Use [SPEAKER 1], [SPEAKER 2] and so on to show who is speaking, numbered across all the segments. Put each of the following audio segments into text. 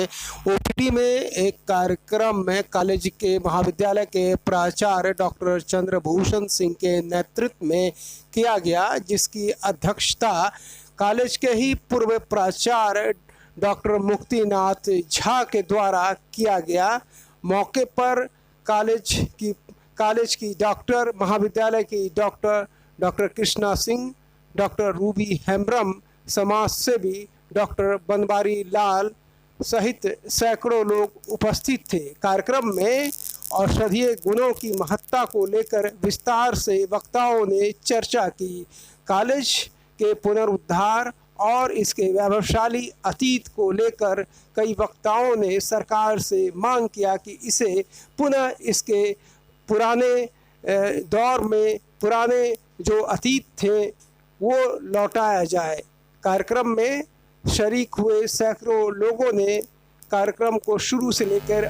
[SPEAKER 1] OPD में एक कार्यक्रम में कॉलेज के महाविद्यालय के प्राचार्य डॉक्टर चंद्रभूषण सिंह के नेतृत्व में किया गया, जिसकी अध्यक्षता कॉलेज के ही पूर्व प्राचार्य डॉक्टर मुक्तिनाथ झा के द्वारा किया गया। मौके पर कॉलेज की डॉक्टर, महाविद्यालय की डॉक्टर कृष्णा सिंह, डॉक्टर रूबी हेम्ब्रम, समाज सेवी डॉक्टर बनवारी लाल सहित सैकड़ों लोग उपस्थित थे। कार्यक्रम में औषधीय गुणों की महत्ता को लेकर विस्तार से वक्ताओं ने चर्चा की। कॉलेज के पुनरुद्धार और इसके वैभवशाली अतीत को लेकर कई वक्ताओं ने सरकार से मांग किया कि इसे पुनः इसके पुराने दौर में पुराने जो अतीत थे वो लौटाया जाए। कार्यक्रम में शरीक हुए सैकड़ों लोगों ने कार्यक्रम को शुरू से लेकर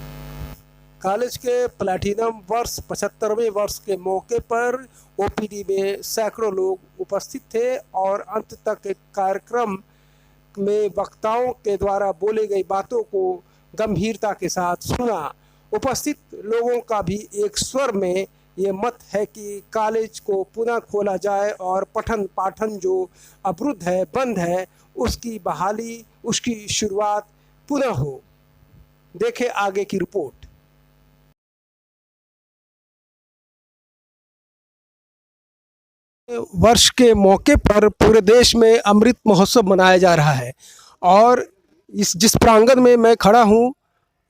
[SPEAKER 1] कॉलेज के प्लैटिनम वर्ष 75वें वर्ष के मौके पर ओपीडी में सैकड़ों लोग उपस्थित थे और अंत तक कार्यक्रम में वक्ताओं के द्वारा बोले गई बातों को गंभीरता के साथ सुना। उपस्थित लोगों का भी एक स्वर में ये मत है कि कॉलेज को पुनः खोला जाए और पठन पाठन जो अवरुद्ध है, बंद है, उसकी बहाली, उसकी शुरुआत पुनः हो। देखें आगे की रिपोर्ट। वर्ष के मौके पर पूरे देश में अमृत महोत्सव मनाया जा रहा है और जिस प्रांगण में मैं खड़ा हूँ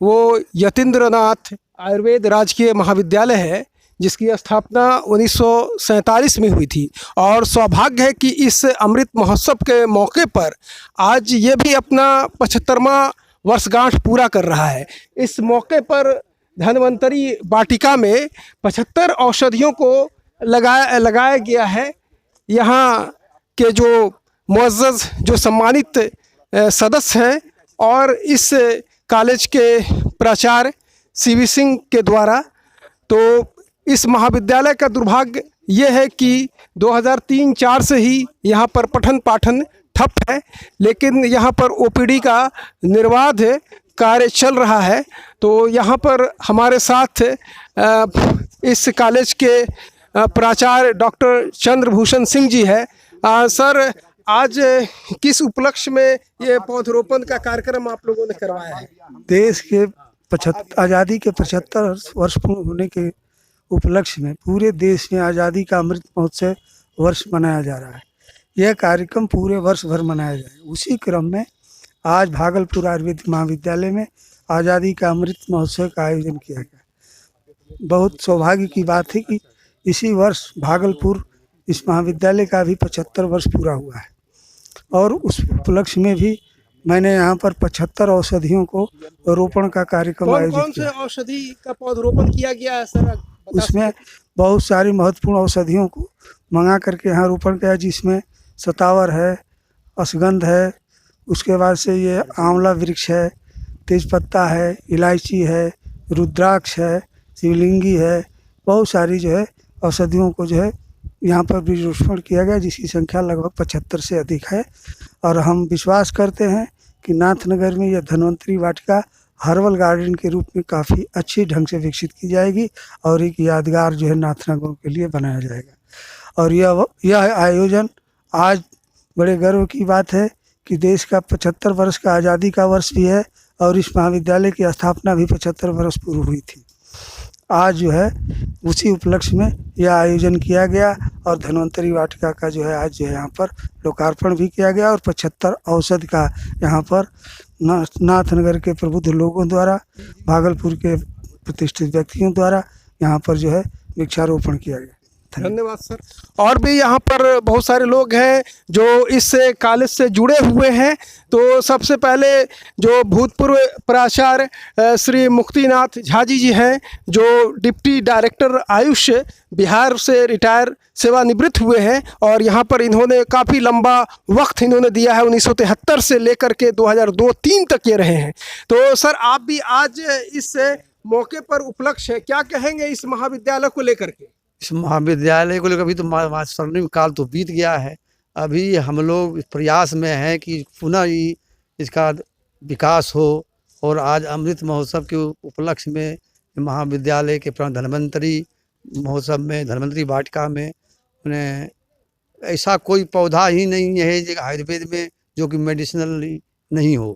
[SPEAKER 1] वो यतीन्द्रनाथ आयुर्वेद राजकीय महाविद्यालय है, जिसकी स्थापना 1947 में हुई थी। और सौभाग्य है कि इस अमृत महोत्सव के मौके पर आज ये भी अपना 75वां वर्षगांठ पूरा कर रहा है। इस मौके पर धन्वंतरी वाटिका में 75 औषधियों को लगाया गया है। यहाँ के जो मुअज़्ज़ज़, जो सम्मानित सदस्य हैं और इस कॉलेज के प्राचार्य सीवी सिंह के द्वारा, तो इस महाविद्यालय का दुर्भाग्य ये है कि 2003-04 से ही यहाँ पर पठन पाठन ठप है, लेकिन यहाँ पर ओपीडी का निर्बाध कार्य चल रहा है। तो यहाँ पर हमारे साथ इस कॉलेज के प्राचार्य डॉक्टर चंद्रभूषण सिंह जी है। सर, आज किस उपलक्ष्य में ये पौधरोपण का कार्यक्रम आप लोगों ने करवाया है?
[SPEAKER 2] देश के आज़ादी के 75 वर्ष पूर्ण होने के उपलक्ष्य में पूरे देश में आज़ादी का अमृत महोत्सव वर्ष मनाया जा रहा है। यह कार्यक्रम पूरे वर्ष भर मनाया जाए, उसी क्रम में आज भागलपुर आयुर्वेदिक महाविद्यालय में आज़ादी का अमृत महोत्सव का आयोजन किया गया। बहुत सौभाग्य की बात है कि इसी वर्ष भागलपुर इस महाविद्यालय का भी 75 वर्ष पूरा हुआ है और उस उपलक्ष्य में भी मैंने यहाँ पर 75 औषधियों को रोपण का कार्यक्रम आयोजित किया।
[SPEAKER 1] कौन से औषधि का पौधरोपण किया गया है सर?
[SPEAKER 2] उसमें बहुत सारी महत्वपूर्ण औषधियों को मंगा करके यहाँ रोपण किया, जिसमें सतावर है, अश्वगंध है, उसके बाद से ये आंवला वृक्ष है, तेजपत्ता है, इलायची है, रुद्राक्ष है, शिवलिंगी है। बहुत सारी जो है औषधियों को जो है यहाँ पर बीज रोपण किया गया, जिसकी संख्या लगभग 75 से अधिक है। और हम विश्वास करते हैं कि नाथनगर में यह धन्वंतरी वाटिका हर्बल गार्डन के रूप में काफ़ी अच्छी ढंग से विकसित की जाएगी और एक यादगार जो है नाथनगर के लिए बनाया जाएगा। और यह आयोजन आज बड़े गर्व की बात है कि देश का 75 वर्ष का आज़ादी का वर्ष भी है और इस महाविद्यालय की स्थापना भी 75 वर्ष पूर्व हुई थी। आज जो है उसी उपलक्ष्य में यह आयोजन किया गया और धन्वंतरी वाटिका का जो है आज जो है यहाँ पर लोकार्पण भी किया गया और 75 औषधि का यहाँ पर नाथनगर के प्रबुद्ध लोगों द्वारा, भागलपुर के प्रतिष्ठित व्यक्तियों द्वारा यहाँ पर जो है वृक्षारोपण किया गया।
[SPEAKER 1] धन्यवाद सर। और भी यहाँ पर बहुत सारे लोग हैं जो इस कॉलेज से जुड़े हुए हैं। तो सबसे पहले जो भूतपूर्व प्राचार्य श्री मुक्तिनाथ झा जी हैं, जो डिप्टी डायरेक्टर आयुष बिहार से रिटायर सेवानिवृत्त हुए हैं और यहाँ पर इन्होंने काफ़ी लंबा वक्त इन्होंने दिया है, 1973 से लेकर के 2002-03 तक ये रहे हैं। तो सर, आप भी आज इस मौके पर उपलक्ष्य है, क्या कहेंगे इस महाविद्यालय को लेकर के?
[SPEAKER 3] इस महाविद्यालय को लेकर अभी तो स्वर्णिम काल तो बीत गया है। अभी हम लोग इस प्रयास में हैं कि पुनः इसका विकास हो और आज अमृत महोत्सव के उपलक्ष्य में महाविद्यालय के धन्वंतरी महोत्सव में, धन्वंतरी वाटिका में उन्हें ऐसा कोई पौधा ही नहीं है जो आयुर्वेद में जो कि मेडिसिनल नहीं हो।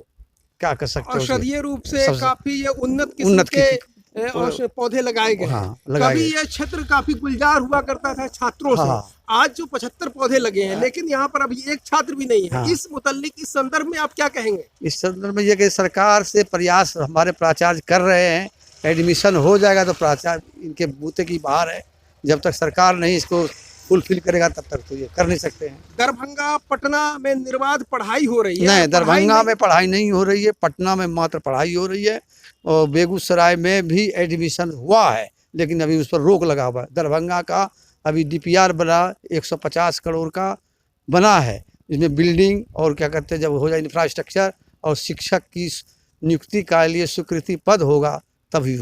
[SPEAKER 3] क्या कर सकते हो?
[SPEAKER 1] औषधीय रूप से
[SPEAKER 3] सबसे-
[SPEAKER 1] काफी ये उन्नत किस्म के पौधे लगाए गए हैं।
[SPEAKER 3] हाँ, लगाए
[SPEAKER 1] कभी
[SPEAKER 3] गए।
[SPEAKER 1] ये क्षेत्र काफी गुलजार हुआ करता था छात्रों से।
[SPEAKER 3] हाँ।
[SPEAKER 1] आज जो 75 पौधे लगे हैं, लेकिन यहाँ पर अभी एक छात्र भी नहीं है।
[SPEAKER 3] हाँ।
[SPEAKER 1] इस मुतल्लिक इस संदर्भ में आप क्या कहेंगे?
[SPEAKER 3] इस संदर्भ में ये कि सरकार से प्रयास हमारे प्राचार्य कर रहे हैं, एडमिशन हो जाएगा तो प्राचार्य इनके बूते की बाहर है। जब तक सरकार नहीं इसको फुलफिल करेगा तब तक तो ये कर नहीं सकते हैं।
[SPEAKER 1] दरभंगा पटना में निर्बाध पढ़ाई हो रही है।
[SPEAKER 3] नहीं, दरभंगा
[SPEAKER 1] पढ़ाई
[SPEAKER 3] में पढ़ाई नहीं हो रही है, पटना में मात्र पढ़ाई हो रही है और बेगूसराय में भी एडमिशन हुआ है, लेकिन अभी उस पर रोक लगा हुआ है। दरभंगा का अभी DPR बना 150 करोड़ का बना है, इसमें बिल्डिंग और क्या कहते हैं, जब हो जाए इंफ्रास्ट्रक्चर और शिक्षक की नियुक्ति के लिए स्वीकृति पद होगा तभी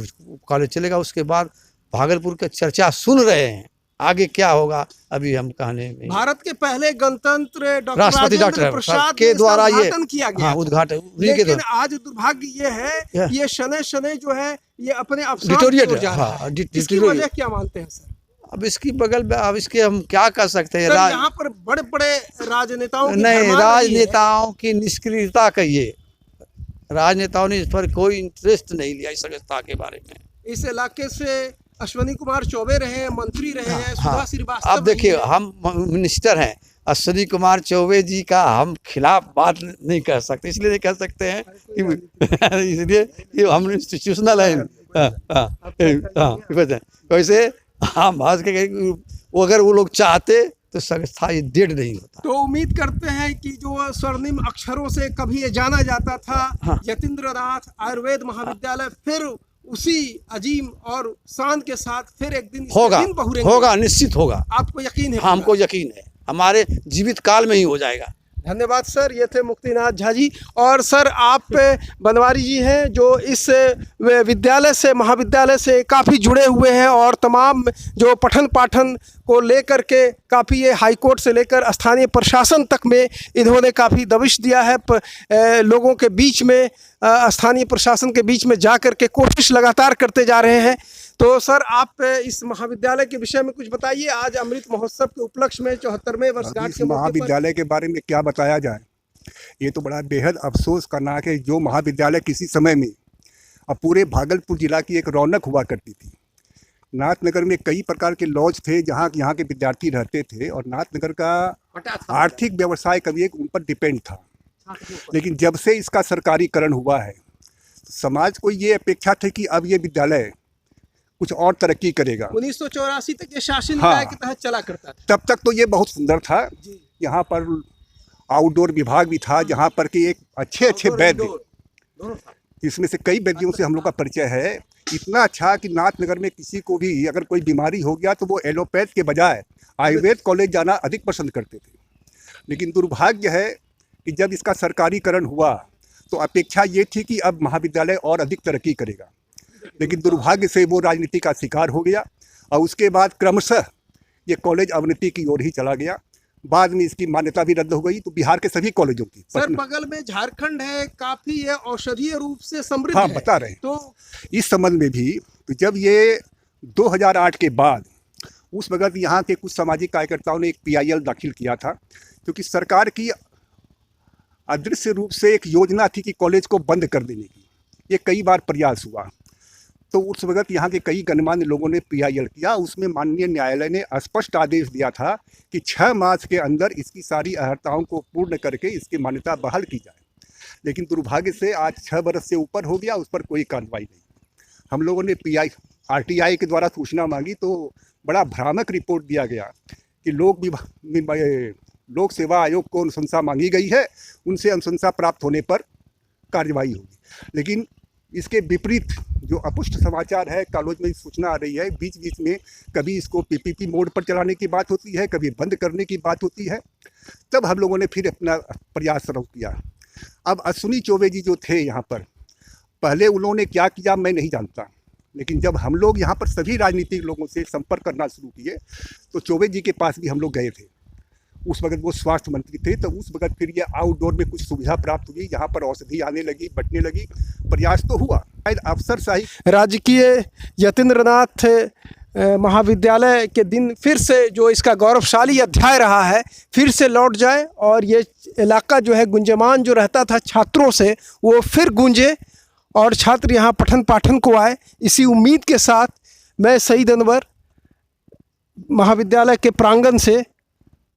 [SPEAKER 3] कॉलेज चलेगा। उसके बाद भागलपुर की चर्चा सुन रहे हैं, आगे क्या होगा अभी हम कहने में।
[SPEAKER 1] भारत के पहले गणतंत्र डॉक्टर
[SPEAKER 3] राष्ट्रपति
[SPEAKER 1] राजेंद्र
[SPEAKER 3] डॉक्टर
[SPEAKER 1] प्रसाद
[SPEAKER 3] के
[SPEAKER 1] ने
[SPEAKER 3] द्वारा
[SPEAKER 1] इसका
[SPEAKER 3] ये
[SPEAKER 1] उद्घाटन किया गया।
[SPEAKER 3] हाँ, उद्घाटन उन्हीं के
[SPEAKER 1] लेकिन
[SPEAKER 3] द्वारा।
[SPEAKER 1] आज दुर्भाग्य ये है, ये शनै शनै जो है ये अपने अवसान की
[SPEAKER 3] डिटोरिएट
[SPEAKER 1] ओर जा रहा
[SPEAKER 3] हाँ,
[SPEAKER 1] है। इसकी
[SPEAKER 3] डिटोरिएट।
[SPEAKER 1] वजह क्या मानते हैं सर?
[SPEAKER 3] अब इसकी बगल में अब इसके हम क्या कर सकते हैं?
[SPEAKER 1] सर, यहाँ पर बड़े बड़े राजनेताओं की
[SPEAKER 3] नहीं,
[SPEAKER 1] भरमार रही है।
[SPEAKER 3] राजनेताओं की निष्क्रियता कहिए, राजनेताओं ने इस पर कोई इंटरेस्ट नहीं लिया इस संस्था के बारे में।
[SPEAKER 1] इस इलाके से अश्विनी कुमार चौबे रहे हैं, मंत्री रहे हैं, सुधा
[SPEAKER 3] हाँ,
[SPEAKER 1] श्रीवास्तव
[SPEAKER 3] अब देखिए
[SPEAKER 1] रही हैं।
[SPEAKER 3] हम मिनिस्टर हैं, अश्विनी कुमार चौबे जी का हम खिलाफ बात नहीं कह सकते, इसलिए नहीं कह सकते हैं कि इसलिए कि हम इंस्टीट्यूशनल हैं। वैसे हम बात के वो अगर वो लोग चाहते तो संस्था ये डेढ़ नहीं होता।
[SPEAKER 1] तो उम्मीद करते हैं कि जो स्वर्णिम अक्षरों से कभी ये जाना जाता था,
[SPEAKER 3] हाँ।
[SPEAKER 1] यतीन्द्र नाथ आयुर्वेद महाविद्यालय फिर उसी अजीम और शान के साथ फिर एक दिन इसके
[SPEAKER 3] होगा,
[SPEAKER 1] दिन बहुरेंगे।
[SPEAKER 3] होगा, निश्चित होगा।
[SPEAKER 1] आपको यकीन है?
[SPEAKER 3] हमको यकीन है, हमारे जीवित काल में ही हो जाएगा।
[SPEAKER 1] धन्यवाद सर, ये थे मुक्तिनाथ झा जी। और सर, आप बनवारी जी हैं जो इस विद्यालय से, महाविद्यालय से काफ़ी जुड़े हुए हैं और तमाम जो पठन पाठन को लेकर के काफ़ी ये हाई कोर्ट से लेकर स्थानीय प्रशासन तक में इन्होंने काफ़ी दबिश दिया है। लोगों के बीच में, स्थानीय प्रशासन के बीच में जा कर के कोशिश लगातार करते जा रहे हैं। तो सर, आप इस महाविद्यालय के विषय में कुछ बताइए। आज अमृत महोत्सव के उपलक्ष्य में 74वें वर्षगांठ
[SPEAKER 4] इस
[SPEAKER 1] के मौके पर
[SPEAKER 4] महाविद्यालय के बारे में क्या बताया जाए। ये तो बड़ा बेहद अफसोस करना है कि जो महाविद्यालय किसी समय में अब पूरे भागलपुर जिला की एक रौनक हुआ करती थी। नाथनगर में कई प्रकार के लॉज थे जहाँ यहाँ के विद्यार्थी रहते थे और नाथनगर का आर्थिक व्यवसाय कभी एक उन पर डिपेंड था। लेकिन जब से इसका सरकारीकरण हुआ है, समाज को ये अपेक्षा थी कि अब ये विद्यालय कुछ और तरक्की करेगा।
[SPEAKER 1] 1984 तक ये शासन
[SPEAKER 4] हाँ।
[SPEAKER 1] निकाय के तहत चला करता था।
[SPEAKER 4] तब तक तो ये बहुत सुंदर था। यहाँ पर आउटडोर विभाग भी था जहाँ पर कि एक अच्छे वैद्य, इसमें से कई वैद्यों से हम लोग का परिचय है। इतना अच्छा कि नाथनगर में किसी को भी अगर कोई बीमारी हो गया तो वो एलोपैथ के बजाय आयुर्वेद कॉलेज जाना अधिक पसंद करते थे। लेकिन दुर्भाग्य है कि जब इसका सरकारीकरण हुआ तो अपेक्षा ये थी कि अब महाविद्यालय और अधिक तरक्की करेगा, लेकिन दुर्भाग्य से वो राजनीति का शिकार हो गया और उसके बाद क्रमशः ये कॉलेज अवनति की ओर ही चला गया। बाद में इसकी मान्यता भी रद्द हो गई। तो बिहार के सभी कॉलेजों की
[SPEAKER 1] सर, बगल में झारखंड है, काफी ये औषधीय रूप से समृद्ध
[SPEAKER 4] हाँ
[SPEAKER 1] है।
[SPEAKER 4] बता रहे हैं।
[SPEAKER 1] तो
[SPEAKER 4] इस संबंध में भी तो जब ये 2008 के बाद उस वक्त यहाँ के कुछ सामाजिक कार्यकर्ताओं ने एक PIL दाखिल किया था, क्योंकि सरकार की अदृश्य रूप से एक योजना थी कि कॉलेज को बंद कर देने की। ये कई बार प्रयास हुआ। तो उस वक्त यहाँ के कई गणमान्य लोगों ने PIL किया। उसमें माननीय न्यायालय ने स्पष्ट आदेश दिया था कि 6 मास के अंदर इसकी सारी अर्हताओं को पूर्ण करके इसकी मान्यता बहाल की जाए। लेकिन दुर्भाग्य से आज 6 बरस से ऊपर हो गया, उस पर कोई कार्रवाई नहीं। हम लोगों ने RTI के द्वारा सूचना मांगी तो बड़ा भ्रामक रिपोर्ट दिया गया कि लोक सेवा आयोग को अनुशंसा मांगी गई है, उनसे अनुशंसा प्राप्त होने पर कार्रवाई होगी। लेकिन इसके विपरीत जो अपुष्ट समाचार है, कॉलेज में सूचना आ रही है, बीच बीच में कभी इसको PPP मोड पर चलाने की बात होती है, कभी बंद करने की बात होती है। तब हम लोगों ने फिर अपना प्रयास शुरू किया। अब अश्विनी चौबे जी जो थे यहाँ पर, पहले उन्होंने क्या किया मैं नहीं जानता, लेकिन जब हम लोग यहाँ पर सभी राजनीतिक लोगों से संपर्क करना शुरू किए तो चौबे जी के पास भी हम लोग गए थे। उस वक्त वो स्वास्थ्य मंत्री थे, तो उस वक्त फिर ये आउटडोर में कुछ सुविधा प्राप्त हुई, यहाँ पर औषधि आने लगी, बटने लगी, प्रयास तो हुआ। शायद अफसरशाही
[SPEAKER 1] राजकीय यतीन्द्रनाथ महाविद्यालय के दिन फिर से जो इसका गौरवशाली अध्याय रहा है फिर से लौट जाए और ये इलाका जो है गुंजमान जो रहता था छात्रों से वो फिर गूंजे और छात्र यहाँ पठन पाठन को आए। इसी उम्मीद के साथ मैं शहीद अनवर महाविद्यालय के प्रांगण से